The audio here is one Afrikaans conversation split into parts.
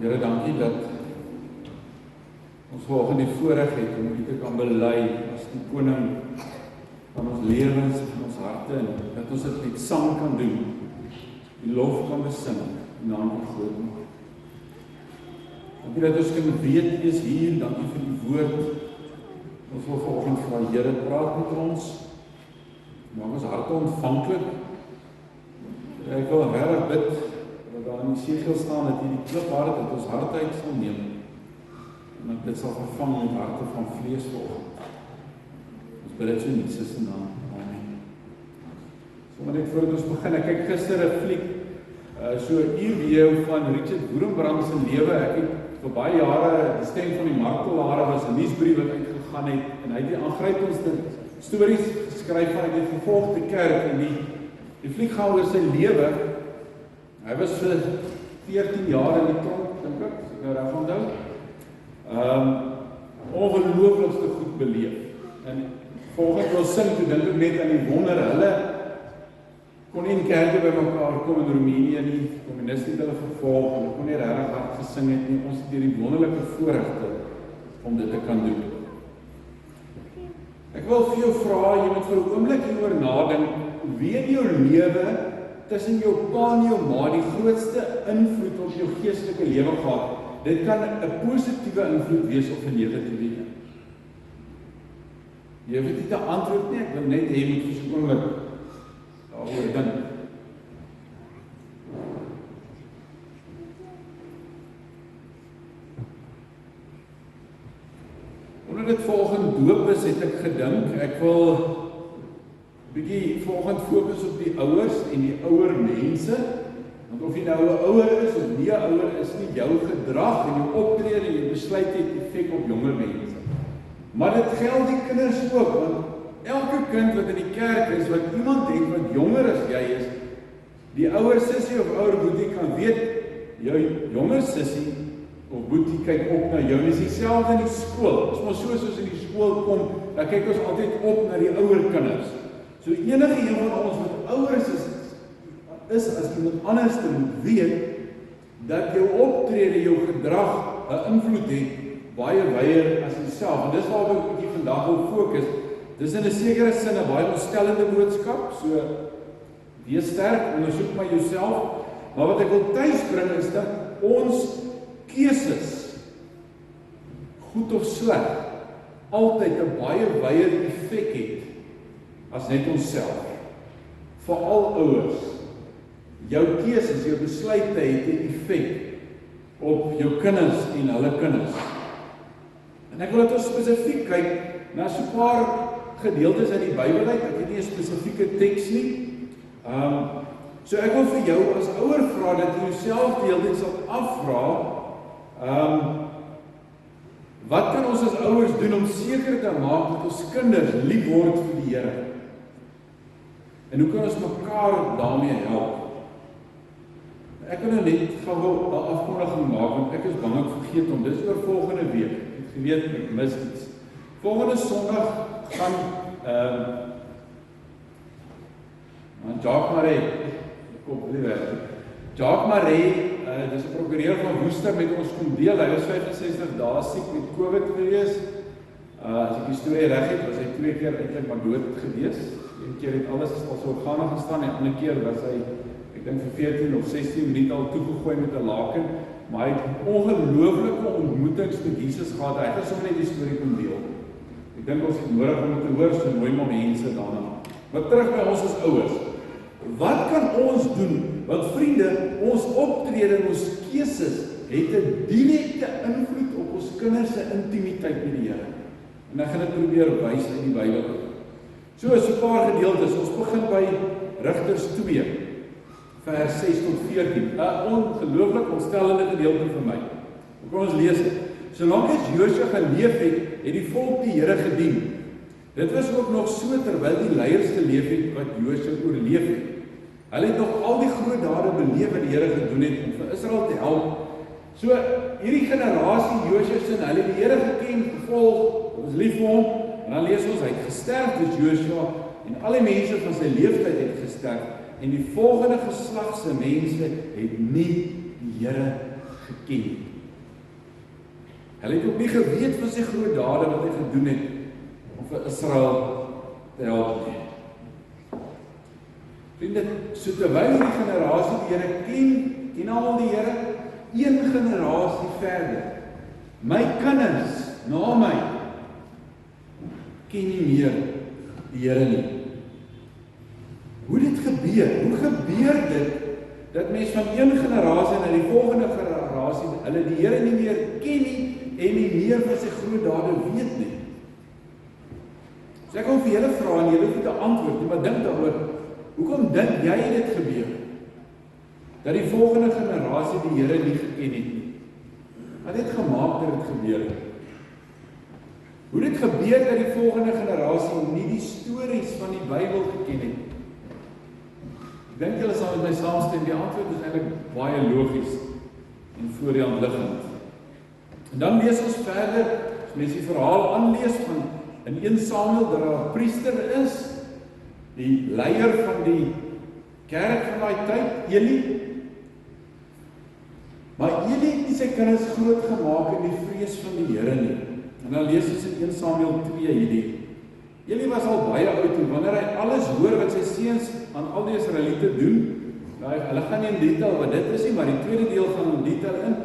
Here, dankie dat ons vanoggend die voorreg het om U te kan bely as die koning van ons lewens en ons harte, en dat ons dit met sang kan doen, die lof kan besing, die naam van groot maak. Dankie dat ons kan weet U is hier, dankie vir die woord. Ons wil vanoggend vra, Here, praat met ons, maak ons harte ontvanklik. Ek wil regtig bid dat daar in die segel staan dat hierdie kliphart dat ons hart uit sal neem en dat dit sal vervang met harte van vlees vanoggend. Ons bid dit so in Jesus se naam. Amen. Sommer net voordat ons begin, ek kyk gister 'n fliek, so 'n video van Richard Boerenbrand se lewe. Ek het vir baie jare die stem van die martelare was 'n nuusbrief wat uitgegaan het en hy het die aangrypendste stories geskryf van die vervolgde kerk en die fliek gaan oor sy lewe. Hy was vir 14 jaar in die tronk, dink ek, as ek nou reg onthou. Ongelooflikste goed beleef. En volgens ons sing, toe dink ek net aan die wonder, hulle kon nie in kerke by mekaar kom in Roemenië nie, kommuniste het hulle vervolg, hulle kon nie regtig hard gesing het nie, ons het hier die wonderlike voorregte om dit te kan doen. Ek wil vir jou vra, jy moet vir 'n oomblik hieroor nadink, wie in jou lewe, tussen jou pa en jou ma, die grootste invloed op jou geestelike lewe gehad. Dit kan 'n positiewe invloed wees of 'n negatiewe een. Jy weet nie te antwoord nie, ek wil net hê jy moet vir so 'n oomblik daaroor dink. Omdat dit volgende doop is, het ek gedink, ek wil bietjie vanoggend fokus op die ouers en die ouer mense, want of jy nou 'n ouer is of nie 'n ouer is nie, jou gedrag en jou optrede en jou besluit het effek op jonger mense. Maar dit geld die kinders ook, want elke kind wat in die kerk is, wat iemand het wat jonger as jy is, die ouer sussie of ouer boetie kan weet, jou jonger sussie of boetie kyk op na jou, en dis dieselfde in die skool. As ons soos in die skool kom, dan kyk ons altyd op na die ouer kinders. So enige een van ons wat ouers is as iemand anders te moet weet, dat jou optrede, jou gedrag 'n invloed het, baie wyer as jouself. En dis waar ek 'n bietjie vandag wil fokus. Dis in 'n sekere sin 'n baie ontstellende boodskap, so wees sterk, ondersoek maar jouself. Maar wat ek wil tuisbring is dat ons keuses, goed of sleg, altyd 'n baie wyer effek het as net onsself. Veral ouers. Jou keuses, jou besluite het 'n effek op jou kinders en hulle kinders. En ek wil dat ons spesifiek kyk na so 'n paar gedeeltes uit die Bybel uit. Ek het nie 'n spesifieke teks nie. So ek wil vir jou as ouer vra dat jy jouself deeltyd sal afvra, wat kan ons as ouers doen om seker te maak dat ons kinders lief word vir die Here? En hoe kan ons mekaar daarmee help? Ek kan nou net gou 'n afkondiging maak, want ek is bang ek vergeet om, dis oor volgende week. Ek het geweet, ek mis iets. Volgende Sondag gaan, Jacques Marais, Jacques Marais, dis 'n prokureur van Woester met ons kom deel, hy was 65 dae siek met COVID gewees. As ek die storie reg het, was hy 2 keer eintlik maar dood gewees. Een keer het alles as organe gestaan en 'n ander keer was hy, ek dink vir 14 of 16 minute al toegegooi met 'n laken, maar hy het ongelooflike ontmoetings met Jesus gehad. Hy het sommer net die storie kon deel. Ek dink ons het nodig om te hoor, so mooi maar mense daarna. Maar terug by ons as ouers. Wat kan ons doen? Want vriende, ons optrede en ons keuses het 'n direkte invloed op ons kinders se intimiteit met die Here. En ek gaan dit probeer wys uit die Bybel. So 'n paar gedeeltes. Ons begin by Rigters 2, vers 6 tot 14. 'n Ongelooflik ontstellende gedeelte vir my. Kom ons lees dit. Solank as Josua geleef het, het die volk die Here gedien. Dit was ook nog so terwyl die leiers geleef het wat Josua oorleef het. Hulle het nog al die groot dade beleef wat die Here gedoen het om vir Israel te help. So hierdie generasie Josua se, hulle het die Here geken, gevolg, was lief vir hom. En dan lees ons, hy het gesterf, dus Josua, en al die mense van sy leeftyd het gesterf, en die volgende geslag se mense het nie die Here geken. Hulle het ook nie geweet van sy groot dade wat hy gedoen het om vir Israel te help nie. Vriende, so terwyl die generasie die Here ken almal die Here, een generasie verder. My kinders na my ken nie meer die Here nie. Hoe dit gebeur? Hoe gebeur dit dat mens van een generasie na die volgende generasie hulle die Here nie meer ken nie en nie meer van sy groot dade weet nie? So ek wil vir julle vra en julle moet 'n antwoord nie, maar dink daaroor. Hoekom dink jy dit gebeur? Dat die volgende generasie die Here nie geken het nie. Wat het gemaak dat dit gebeur het? Hoe dit gebeur dat die volgende generasie nie die stories van die Bybel geken het? Ek dink julle sal met my saamstem, die antwoord is eintlik baie logies en voor die hand liggend. En dan lees ons verder, as mens die verhaal aanlees van in 1 Samuel, dat daar 'n priester is, die leier van die kerk van daai tyd, Eli. Maar Eli het nie sy kinders groot gemaak in die vrees van die Here nie. En dan lees ons in 1 Samuel 2 hierdie. Eli was al baie oud en wanneer hy alles hoor wat sy seuns aan al die Israeliete doen, hulle gaan nie in detail wat dit is nie, maar die tweede deel gaan in detail in,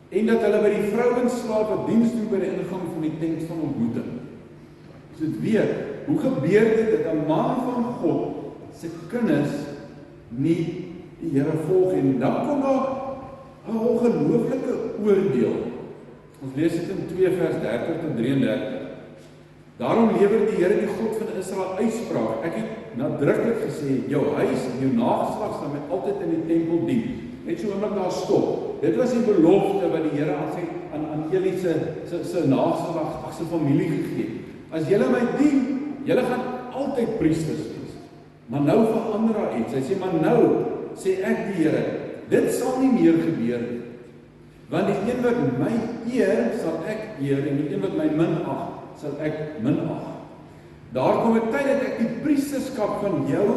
en dat hulle by die vrouenslawe diens doen by die ingang van die tent van ontmoeting. So dit weer, hoe gebeur dit dat 'n man van God se kinders nie die Here volg en dan kom daar 'n ongelooflike oordeel. Ons lees dit in 2 vers 30 tot 33. Daarom lewer die Here die God van Israel uitspraak. Ek het nadruklik gesê, jou huis en jou nageslag sal my altyd in die tempel dien. Net so oomblik daar stop. Dit was die belofte wat die Here aan Eli se nageslag, sy familie gegee. As julle my dien, julle gaan altyd priesters wees. Maar nou verander daar iets. Hy sê, maar nou sê ek die Here, dit sal nie meer gebeur nie. Want die een wat my eer, sal ek eer, en die een wat my minag, sal ek minag. Daar kom 'n tyd dat ek die priesterskap van jou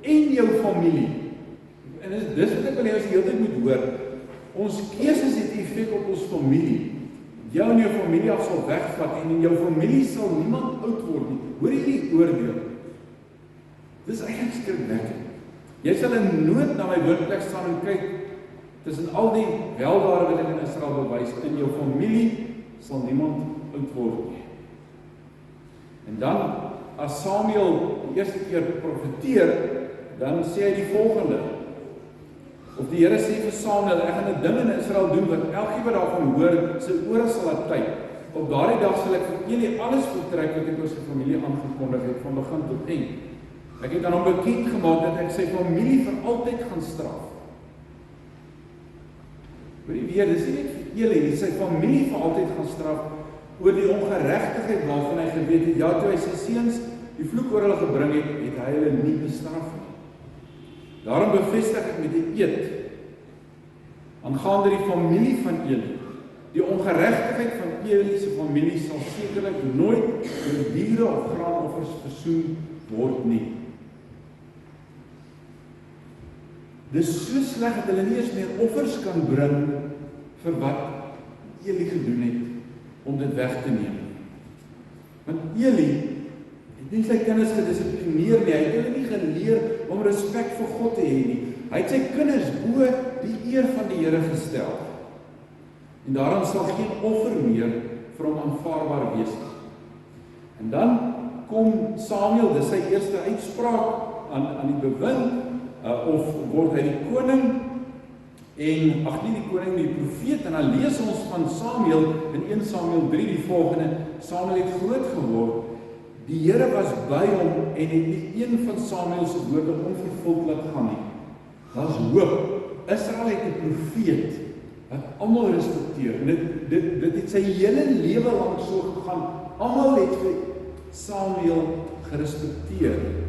en jou familie, en dis wat ek wil hê ons die hele tyd moet hoor, ons keuses het effek op ons familie. Jou en jou familie af sal wegvat, en in jou familie sal niemand oud word nie. Hoor jy die oordeel? Dis eintlik skrikwekkend. Jy sal in nood na my woordplek staan en kyk, tussen al die weldade wat ek in Israel bewys, in jou familie sal niemand oud word nie. En dan, as Samuel die eerste keer profeteer, dan sê hy die volgende. Of die Here sê vir Samuel, ek gaan 'n ding in Israel doen wat elkeen wat daarvan hoor, sy ore sal laat tyd. Op daardie dag sal ek vir Eli alles voltrek wat ek oor sy familie aangekondig het, van begin tot eind. Ek het aan hom bekend gemaak dat ek sy familie vir altyd gaan straf. Hoor jy weer, dis nie net vir Eli, die sy familie vir altyd gaan straf, oor die ongeregtigheid waarvan hy geweet het, ja, toe hy sy seuns die vloek oor hulle gebring het, het hy hulle nie bestraf nie. Daarom bevestig ek met die eed, aangaande die familie van Eli, die ongeregtigheid van Eli se familie sal sekerlik nooit deur diere of graanoffers versoen word nie. Dis so sleg dat hulle nie eens meer offers kan bring vir wat Eli gedoen het om dit weg te neem. Want Eli het nie sy kinders gedissiplineer nie, hy het hulle nie geleer om respek vir God te hê nie. Hy het sy kinders bo die eer van die Here gestel. En daarom sal geen offer meer vir hom aanvaarbaar wees nie. En dan kom Samuel, dis sy eerste uitspraak aan die bewind, of word hy die koning, en, nie die koning, die profeet, en dan lees ons van Samuel, in 1 Samuel 3 die volgende, Samuel het groot geword, die Here was by hom, en het nie een van Samuel se woorde onvervuld laat gaan nie. Daar's hoop. Israel het 'n profeet, wat almal respekteer, en dit het sy hele lewe lank so gegaan, almal het vir Samuel gerespekteer.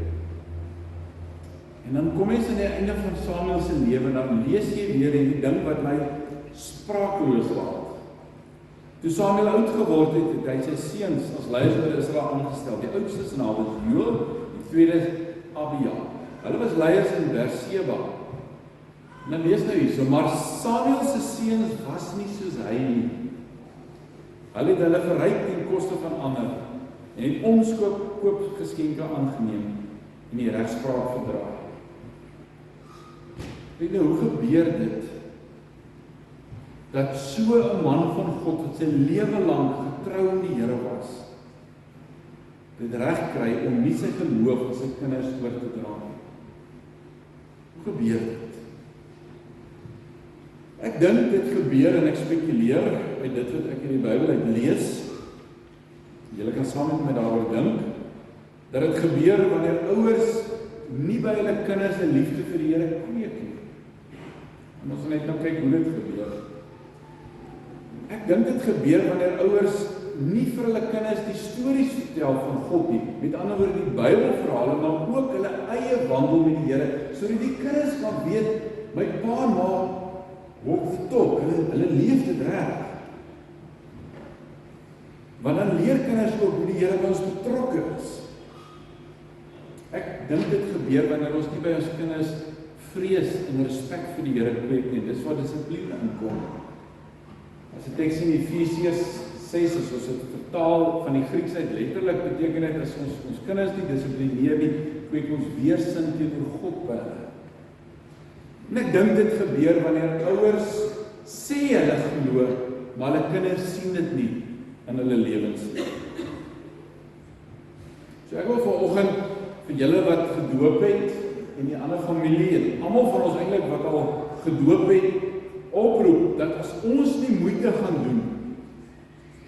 En dan kom jy aan die einde van Samuel se lewe, dan lees jy weer die ding wat my sprakeloos laat. Toe Samuel oud geword het, het hy sy seuns as leiers oor Israel aangestel. Die oudste se naam was Joab, die tweede Abia. Hulle was leiers in Berseba. En dan lees nou hierso, maar Samuel se seuns was nie soos hy nie. Hulle het hulle verryk ten koste van ander en het omkoopgeskenke aangeneem en die regspraak verdraai. Weet nou, hoe gebeur dit? Dat so 'n man van God wat sy lewe lank getrou in die Here was, dit reg kry om nie sy geloof aan sy kinders oor te dra nie. Hoe gebeur dit? Ek dink dit gebeur en ek spekuleer uit dit wat ek in die Bybel uit lees. Julle kan saam met my daaroor dink dat dit gebeur wanneer ouers nie by hulle kinders 'n liefde vir die Here kweek nie. En ons net nou kyk hoe dit gebeur. Ek dink dit gebeur wanneer ouers nie vir hulle kinders die stories vertel van God nie. Met ander woorde die Bybelverhale, maar ook hulle eie wandel met die Here, sodat die kinders kan weet, my pa en ma word getok, hulle leef dit reg. Want dan leer kinders ook hoe die Here by ons betrokke is. Ek dink dit gebeur wanneer ons nie by ons kinders vrees en respek vir die Here kweek nie. Dis waar dissipline inkom. As die teks in Efesiërs 6, as ons dit vertaal van die Grieks uit letterlik, beteken dit as ons kinders nie dissiplineer nie, kweek ons weerstand teenoor God by hulle. En ek dink dit gebeur wanneer ouers sê hulle glo, maar hulle kinders sien dit nie in hulle lewens nie. So ek wil vanoggend vir julle wat gedoop het en die ander familie en almal van ons eintlik wat al gedoop het, oproep dat as ons nie moeite gaan doen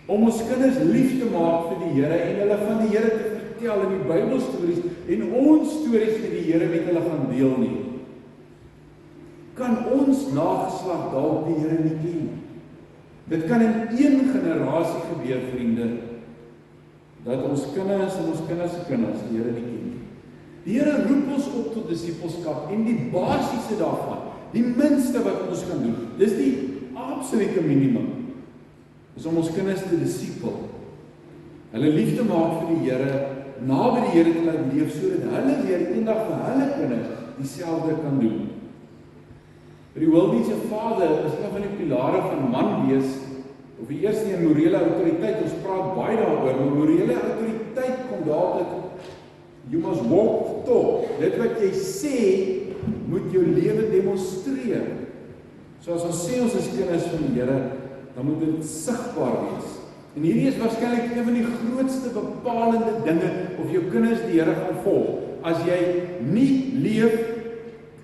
om ons kinders lief te maak vir die Here en hulle van die Here te vertel in die Bybelstories en ons stories met die Here met hulle gaan deel nie, kan ons nageslag dalk die Here nie ken. Dit kan in een generasie gebeur, vriende, dat ons kinders en ons kinders se kinders die Here nie ken. Die Here roep ons op tot disippelskap en die basiese daarvan, die minste wat ons kan doen, dis die absolute minimum, is om ons kinders te disipel. Hulle lief te maak vir die Here, naby die Here te laat leef, sodat hulle weer eendag vir hulle kinders dieselfde kan doen. Die Wilby's vader is een van die pilare van man wees, of die eerste in morele autoriteit, ons praat baie daaroor, maar morele autoriteit kom daarop, you must walk the talk. Dit wat jy sê, moet jou lewe demonstreer. So as ons sê ons is kinders van die Here, dan moet dit sigbaar wees. En hierdie is waarskynlik een van die grootste bepalende dinge of jou kinders die Here gaan volg. As jy nie leef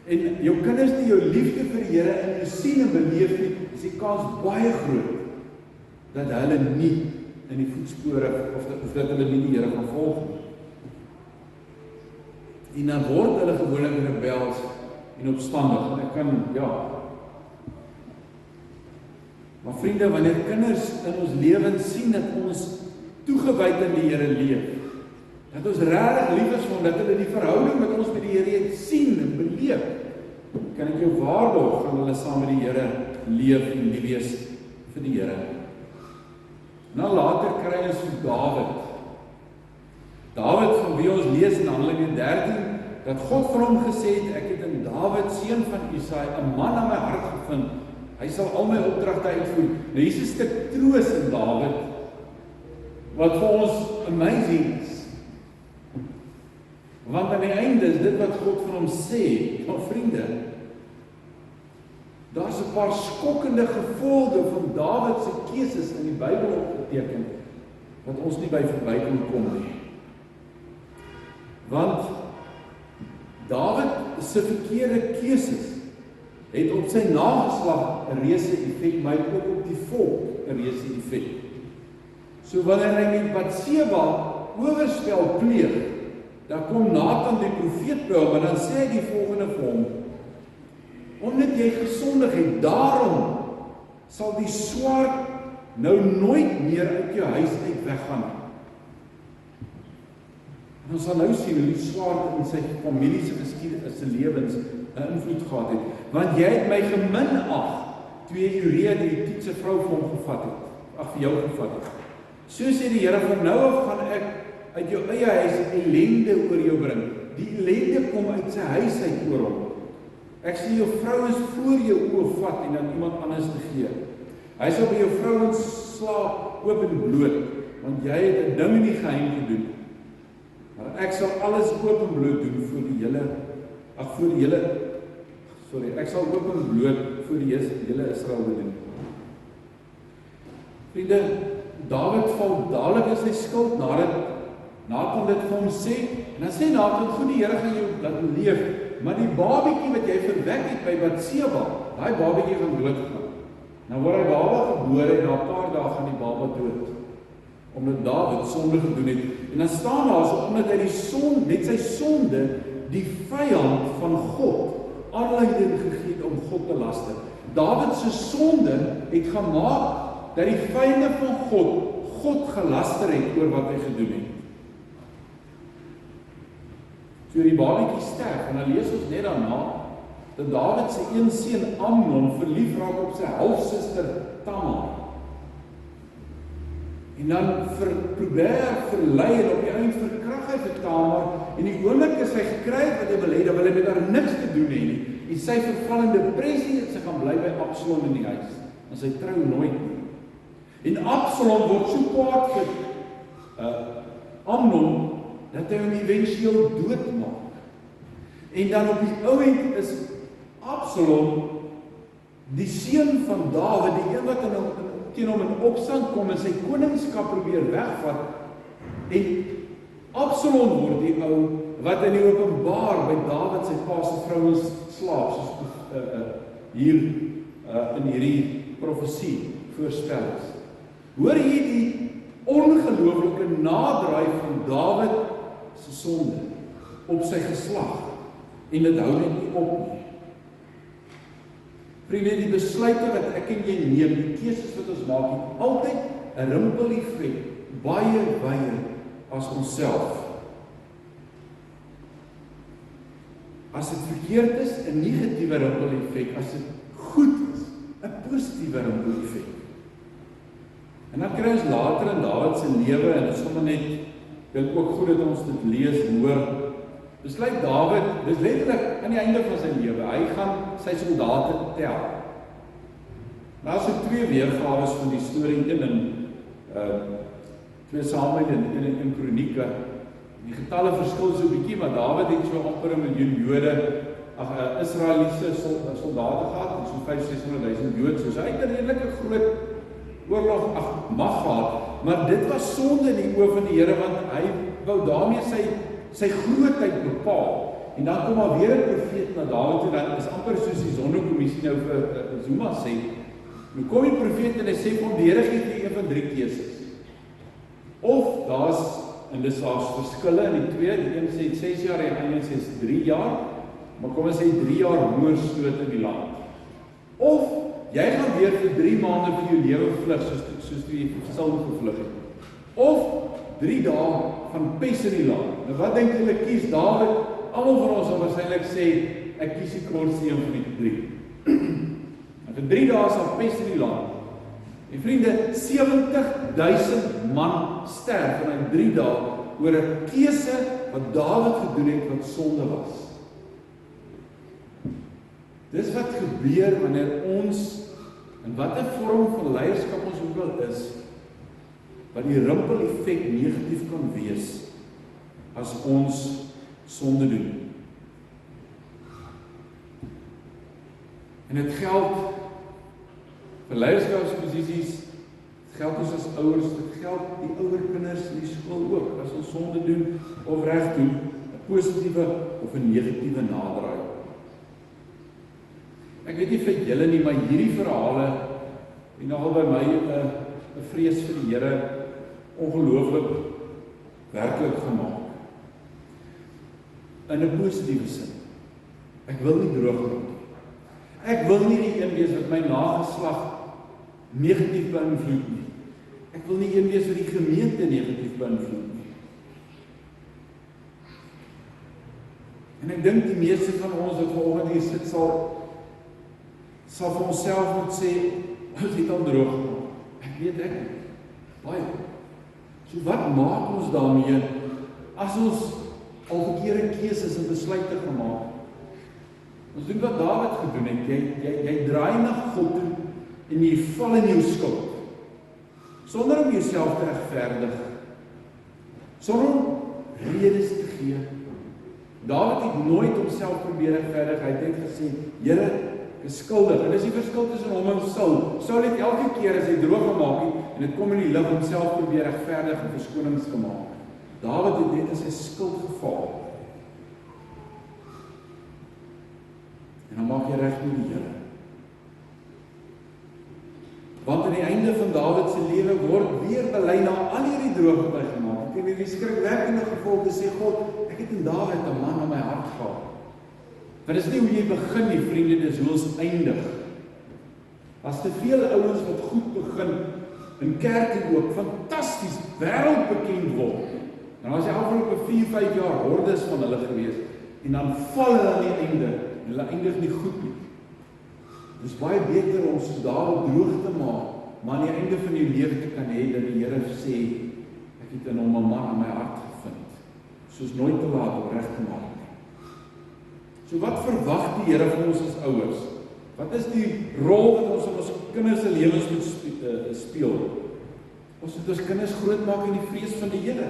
en jou kinders nie jou liefde vir die Here in jou sien en beleef nie, is die kans baie groot dat hulle nie in die voetspore of dat hulle nie die Here gaan volg nie. En dan word hulle gewoonlik rebels en opstandig. Ek kan, ja. Maar vriende, wanneer kinders in ons lewens sien dat ons toegewyd aan die Here leef, dat ons regtig lief is vir hom, dat hulle die verhouding met ons met die Here sien en beleef, kan ek jou waarborg, gaan hulle saam met die Here leef en lief wees vir die Here. Nou later kry ons vir Dawid. Dawid van wie ons lees in Handelinge 13, dat God vir hom gesê het, ek het in Dawid, seun van Isaai, 'n man aan my hart gevind, hy sal al my opdragte uitvoer. Nou hier is 'n stuk troos in Dawid, wat vir ons amazing is. Want aan die einde is dit wat God vir hom sê, maar vriende, daar's 'n paar skokkende gevolge van Dawid se keuses in die Bybel opgeteken, wat ons nie by verby kan kom nie. Want Dawid se verkeerde keuses het op sy nageslag 'n reuse effek, maar ook op die volk 'n reuse effek. So wanneer hy met Batseba oorspel pleeg, dan kom Nathan die profeet by hom en dan sê hy die volgende vir hom: omdat jy gesondig het, daarom sal die swaard nou nooit meer uit jou huis uit weggaan. En ons sal nou sien hoe die swaard in sy familie se geskiedenis, se lewens 'n invloed gehad het. Want jy het my geminag, toe jy Uria die Hittitse vrou vir hom gevat het, vir jou gevat het. So sê die Here, van nou af gaan ek uit jou eie huis ellende oor jou bring. Die ellende kom uit sy huis uit oor hom. Ek sê jou vrouens voor jou oë vat en dan iemand anders te gee. Hy sal by jou vrouens slaap oop en bloot, want jy het 'n ding in die geheim gedoen. Maar ek sal alles oop en bloot doen vir die hele, ek sal oop en bloot vir die hele Israel doen. Vriende, Dawid val dadelik in sy skuld nadat Nathan dit vir hom sê, en dan sê Nathan, goed, die Here gaan jou laat leef, maar die babietjie wat jy verwek het by Batseba, daai babietjie gaan doodgaan. Nou word hy baba gebore en na 'n paar dae gaan die baba dood, omdat Dawid sonde gedoen het. En dan staan daar so, omdat hy met sy sonde, die vyand van God, aanleiding gegee het om God te laster. Dawid se sonde het gemaak dat die vyande van God gelaster het oor wat hy gedoen het. So die babietjie sterf, en dan lees ons net daarna, dat Dawid se een seun Amnon verlief raak op sy halfsuster Tamar. En dan probeer verlei en op die eind verkrag hy vir Tamar, en die oomblik is hy gekry wat hy wil hê, dan wil hy met haar niks te doen hê nie, en sy verval in depressie, en sy gaan bly by Absalom in die huis, en sy trou nooit nie. En Absalom word so kwaad vir Amnon, dat hy hom eventueel doodmaak. En dan op die ou end is Absalom, die seun van Dawid, die een wat teen hom in opstand kom en sy koningskap probeer wegvat, en Absalom word die ou wat in die openbaar by Dawid sy pa se vrouens slaap, soos hier in hierdie profesie voorspel is. Hoor hier die ongelooflike nadraai van Dawid se sonde op sy geslag, en dit hou net nie op nie. Vriende, die besluite wat ek en jy neem, die keuses wat ons maak, het altyd 'n rimpel-effek, baie as onsself. As dit verkeerd is, 'n negatiewe rimpel-effek, as dit goed is, 'n positiewe rimpel-effek. En dan kry ons later in Dawid se lewe, en dit is sommer net, dink ook goed dat ons dit lees en hoor, besluit Dawid, dis letterlik aan die einde van sy lewe, hy gaan sy soldate tel. Daar is so 2 weergawe van die storie in 2 Samuel en in Kronieke. Die getalle verskil so 'n bietjie, maar Dawid het so amper 1 miljoen Jode, Israeliese soldate gehad, en so 500-600 000 Jode, so hy het 'n redelike groot oorlog mag gehad, maar dit was sonde in die oë van die Here, want hy wou daarmee sy grootheid bepaal. En dan kom maar weer 'n profeet na Dawid toe, dan is amper soos die sondekommissie nou vir Zuma sê. Nou kom die profeet en hy sê vir hom, die Here gee vir een van 3 keuses. Of en dis daar's verskille in die 2, die een sê 6 jaar en die een sê 3 jaar, maar kom ons sê 3 jaar hongersnood in die land. Of jy gaan weer vir 3 maande vir jou lewe vlug, soos jy Psalm gevlug het. Of 3 dae van pes in die land. Nou wat dink julle kies Dawid? Almal van ons sal waarskynlik sê, ek kies die kortste een van die 3. En vir 3 dae sal pes in die land. En vriende, 70,000 man sterf in 3 dae oor 'n keuse wat Dawid gedoen het wat sonde was. Dis wat gebeur wanneer ons, in watter vorm van leierskap ons ook al is, wat die rimpel-effek negatief kan wees as ons sonde doen. En dit geld vir leierskapsposisies, dit geld ons as ouers, dit geld die ouer kinders in die skool ook, as ons sonde doen of reg doen, 'n positiewe of 'n negatiewe nadraai. Ek weet nie vir julle nie, maar hierdie verhale het nogal by my 'n vrees vir die Here ongelooflik werklik gemaak. In 'n positiewe sin. Ek wil nie droog raak. Ek wil nie die een wees wat my nageslag negatief beïnvloed nie. Ek wil nie een wees wat die gemeente negatief beïnvloed nie. En ek dink die meeste van ons wat vanoggend hier sit sal vir onsself moet sê, ons het al droog gemaak. Ek weet ek nie. Baie. So wat maak ons daarmee as ons al verkeerde keuses en besluite gemaak? Ons doen wat Dawid gedoen het. Jy draai na God toe en jy val in jou skuld. sonder om jouself te regverdig, sonder om redes te gee. Dawid het nooit homself probeer regverdig, hy het net gesê, Here, ek is skuldig, en dis die verskil tussen hom en Saul. Saul het elke keer as hy droog gemaak het, en dit kom in die lig homself probeer regverdig en verskonings gemaak. Dawid het net in sy skuld geval. En dan maak jy reg met die Here. Want aan die einde van Dawid se lewe word weer bely na al hierdie droog wat hy gemaak het. En hierdie skrikwekkende gevolge sê God, ek het in Dawid 'n man aan my hart gehad. Maar dis nie hoe jy begin nie, vriende, dis hoe ons eindig. As te veel ouens wat goed begin, in kerke ook, fantasties, wêreldbekend word. En as jy afgelope 4-5 jaar hordes van hulle gewees, en dan val hulle aan die einde, en hulle eindig nie goed nie. Dit is baie beter om so Dawid droog te maak, maar aan die einde van jou lewe te kan hê, dat die Here sê, ek het in hom 'n man aan my hart gevind. Soos nooit te laat om reg te maak nie. So wat verwag die Here van ons as ouers? Wat is die rol wat ons in ons kinders se lewens moet speel? Ons moet ons kinders grootmaak in die vrees van die Here.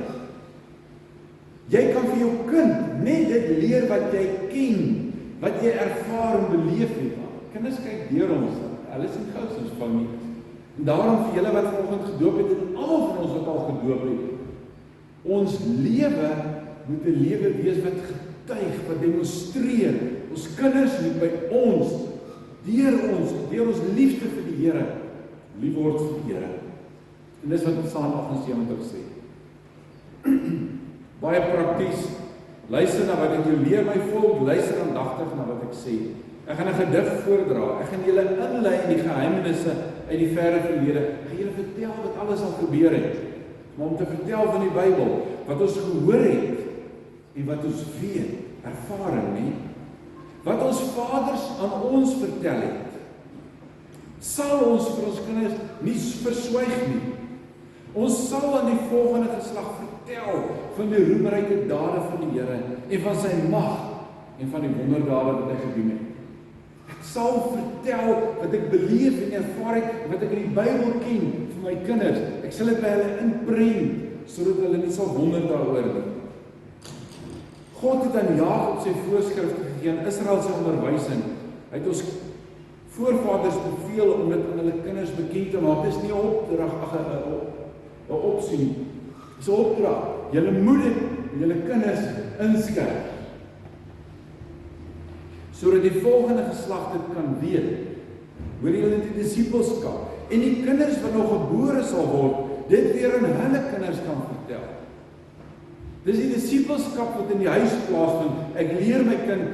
Jy kan vir jou kind net dit leer wat jy ken, wat jy ervaar en beleef het. Kinders kyk deur ons, hulle is nie gou soos families. En daarom vir julle wat vanoggend gedoop het, en almal van ons wat al gedoop het, ons lewe moet 'n lewe wees wat getuig, wat demonstreer. Ons kinders moet by ons, deur ons liefde vir die Here, lief word vir die Here. En dis wat Psalm 78 sê. Baie prakties, luister na wat ek jou leer, my volk, luister aandagtig na wat ek sê. Ek gaan 'n gedig voordra, ek gaan julle inlei in die geheimenisse uit die verre verlede, ek gaan julle vertel wat alles al gebeur het, maar om te vertel van die Bybel, wat ons gehoor het, en wat ons weet, ervaring nie, wat ons vaders aan ons vertel het, sal ons vir ons kinders nie verswyg nie. Ons sal aan die volgende geslag vertel van die roemryke dade van die Here, en van sy mag, en van die wonderdade wat hy gedoen het. Ek sal vertel wat ek beleef en ervaar het, wat ek in die Bybel ken vir my kinders. Ek sal dit by hulle inprent, sodat hulle nie sal wonder daaroor nie. God het aan Jakob sy voorskrifte gegee, aan Israel sy onderwysing. Hy het ons voorvaders beveel om dit aan hulle kinders bekend te maak. Dit is nie 'n opdrag, 'n opsie nie. Dit is 'n opdrag. Julle moet dit julle kinders inskerp, sodat die volgende geslag dit kan weet. Hoor julle die disippelskap, en die kinders wat nog gebore sal word, dit weer aan hulle kinders kan vertel. Dis die disippelskap wat in die huis plaasvind. Ek leer my kind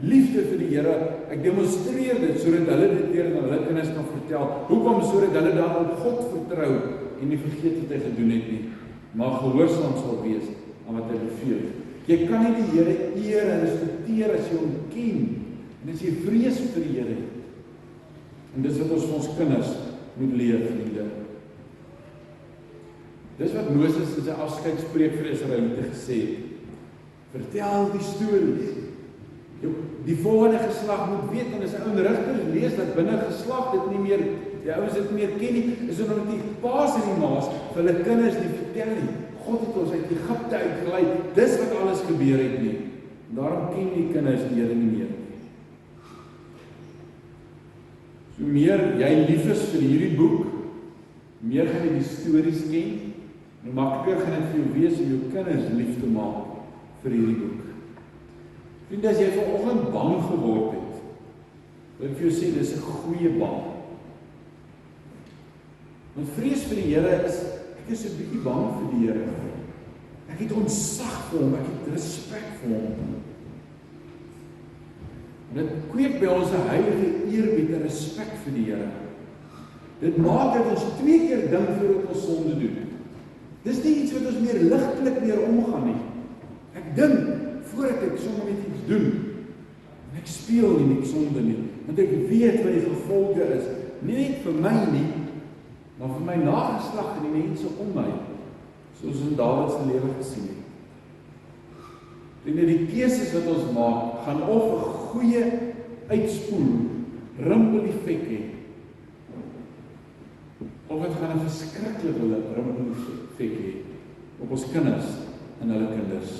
liefde vir die Here, ek demonstreer dit, sodat hulle dit weer aan hulle kinders kan vertel. Hoekom? Sodat hulle dan op God vertrou, en nie vergeet wat hy gedoen het nie, maar gehoorsaam sal wees aan wat hy beveel. Jy kan nie die Here eer en respekteer as jy hom ken, en as jy vrees vir die Here het. En dis wat ons vir ons kinders moet leer, vriende. Dis wat Moses in sy afskeidspreek vir Israeliete gesê het. Vertel die stories. Die volgende geslag moet weet, en as 'n ou Rigters lees dat binne geslag dit nie meer, die ouens dit meer ken nie, is omdat die paas en die maas vir hulle kinders nie vertel nie. God het ons uit Egipte uitgelei, dis wat alles gebeur het nie. Daarom ken die kinders die Here nie meer. So meer jy lief is vir hierdie boek, meer gaan jy die stories ken, en makliker gaan dit vir jou wees om jou kinders lief te maak vir hierdie boek. Vriende, as jy vanoggend bang geword het, wil ek vir jou sê, dis 'n goeie bang. Want vrees vir die Here is, ek is 'n bietjie bang vir die Here. Ek het ontzag vir hom, ek het respek vir hom. En dit kweek by ons 'n heilige eerbied en respek vir die Here. Dit maak dat ons 2 keer dink voordat ons sonde doen. Dis nie iets wat ons meer ligtelik meer omgaan nie. Ek dink voordat ek sommer net iets doen. En ek speel nie met sonde nie, want ek weet wat die gevolge is, nie net vir my nie, maar vir my nageslag en die mense om my, soos in Dawid se lewe gesien het. En die keuses wat ons maak, gaan of 'n goeie uitspoel, rimpel effek hê, of het gaan 'n verskriklike effek hê op ons kinders en hulle kinders.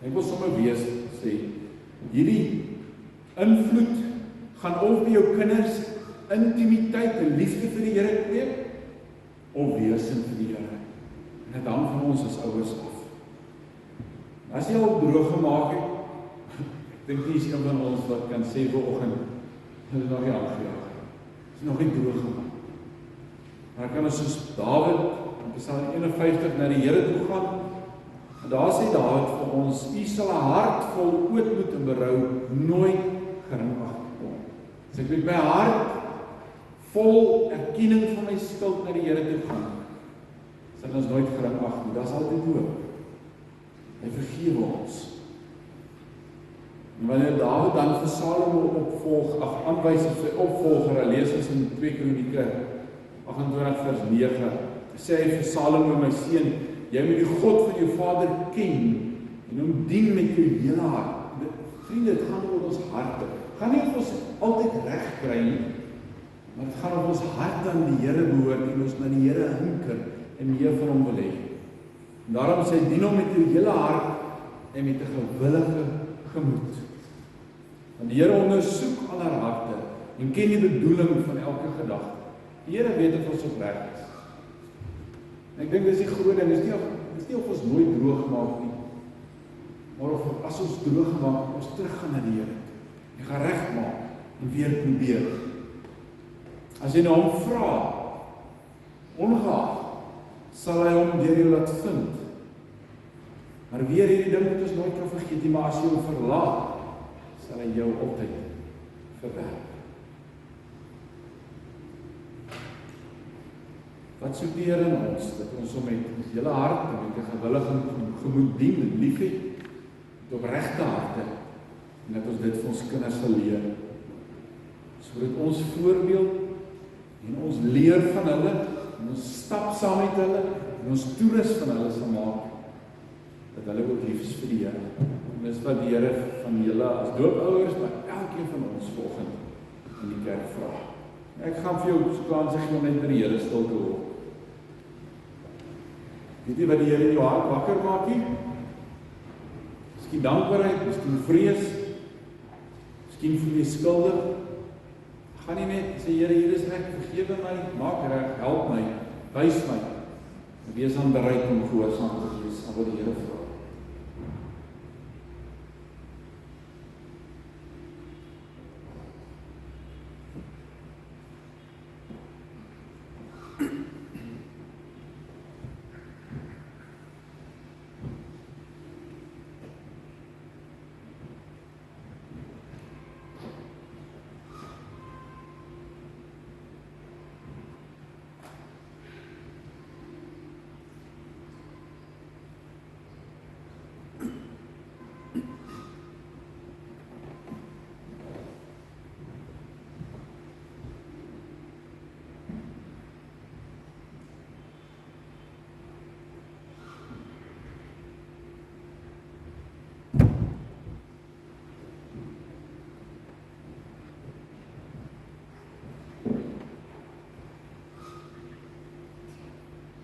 Ek wil sommer weer sê, hierdie invloed gaan of by jou kinders intimiteit en liefde vir die Here kweek, of weerstand vir die Here. En dit hang van ons as ouers af. As jy al droog gemaak het, ek dink nie is een van ons wat kan sê vanoggend, dit is nog nie aangejaag. Dit is nog nie droog gemaak. Maar kan ons soos Dawid, in Psalm 51, na die Here toe gaan, en daar sê Dawid vir ons, u sal 'n hart vol ootmoed en berou nooit geringagtig kom. As ek met my hart vol erkenning van my skuld na die Here toe gaan, sal ons nooit geringagtig nie, daar is altyd hoop. Hy vergewe ons. En wanneer Dawid dan vir Salomo aanwys op sy opvolger, lees ons in 2 Kronieke 28 vers 9, sê hy vir Salomo, my seun, jy moet die God van jou vader ken en hom dien met jou hele hart. Vriende, dit gaan oor ons harte. Gaan nie of ons altyd reg kry nie, maar dit gaan of ons hart aan die Here behoort en ons na die Here hinker en meer van hom wil hê. Daarom sê dien hom met jou hele hart en met 'n gewillige gemoed. Want die Here ondersoek aller harte en ken die bedoeling van elke gedagte. Die Here weet of ons opreg is. En ek dink dis die groot ding, dis nie of ons nooit droog maak nie, maar of as ons droog maak, ons teruggaan na die Here toe. Jy gaan regmaak en weer probeer. As jy na hom vra, ongeag, sal hy hom deur jou laat vind. Maar weer hierdie ding wat ons nooit kan vergeet nie, maar as jy hom verlaat, sal hy jou altyd verwerp. Wat soek die Here in ons, dat ons hom met ons hele hart en met 'n gewillige gemoed dien en liefhet, met opregte harte, en dat ons dit vir ons kinders sal leer, sodat ons voorbeeld en ons leer van hulle, en ons stap saam met hulle, en ons toerus van hulle sal maak, dat hulle ook lief is vir die Here. En dis wat die Here van julle as doopouers, maar elkeen van ons vanoggend in die kerk vra. Ek gaan vir jou kans gee om net by die Here stil te word. Weet jy wat die Here in jou hart wakker maak nie? Miskien dankbaarheid, miskien vrees, miskien voel jy skuldig. Gaan nie net sê, Here, hier is ek, vergewe my, maak reg, help my, wys my. En wees dan bereid om gehoorsaam te wees aan wat die Here vra.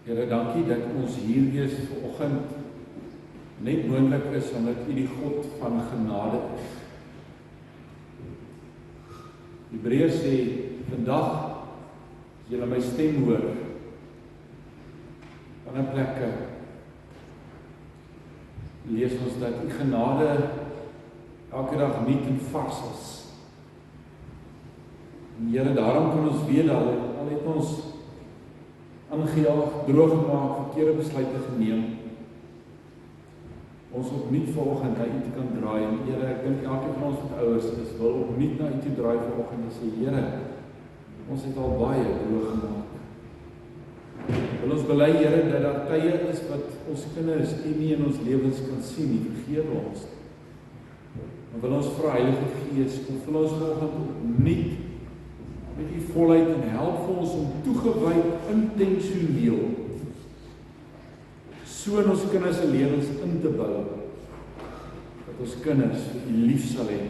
Here, dankie dat ons hier wees vanoggend net moontlik is omdat U die God van genade is. Hebreërs sê, vandag as julle my stem hoor, van 'n plekke lees ons dat U genade elke dag nuut en vars is. En Here, daarom kan ons weet dat al het ons aangejaag, droog gemaak, verkeerde besluite geneem, ons opnuut vanoggend na U toe kan draai. En Here, ek dink elkeen van ons wat ouers is, wil opnuut na U toe draai vanoggend en sê, Here, ons het al baie droog gemaak. Wil ons bely, Here, dat daar tye is wat ons kinders U nie in ons lewens kan sien nie, vergewe ons. En wil ons vra, Heilige Gees, kom vir ons vanoggend opnuut met U volheid en help vir ons om toegewyd, intentioneel, so in ons kinders se lewens in te bou, dat ons kinders vir U lief sal hê.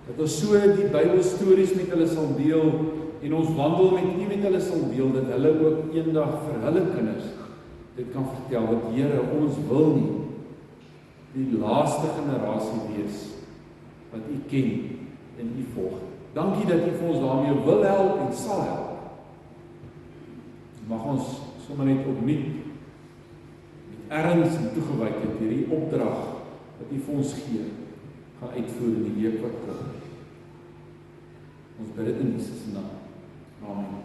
Dat ons so die Bybelstories met hulle sal deel, en ons wandel met U met hulle sal deel, dat hulle ook eendag vir hulle kinders dit kan vertel, dat Here, ons wil nie die laaste generasie wees wat U ken en U volg. Dankie dat U vir ons daarmee wil help en sal help. Mag ons sommer net opnuut met erns en toegewydheid hierdie opdrag wat U vir ons gee, gaan uitvoer in die week wat kom. Ons bid dit in Jesus naam. Amen.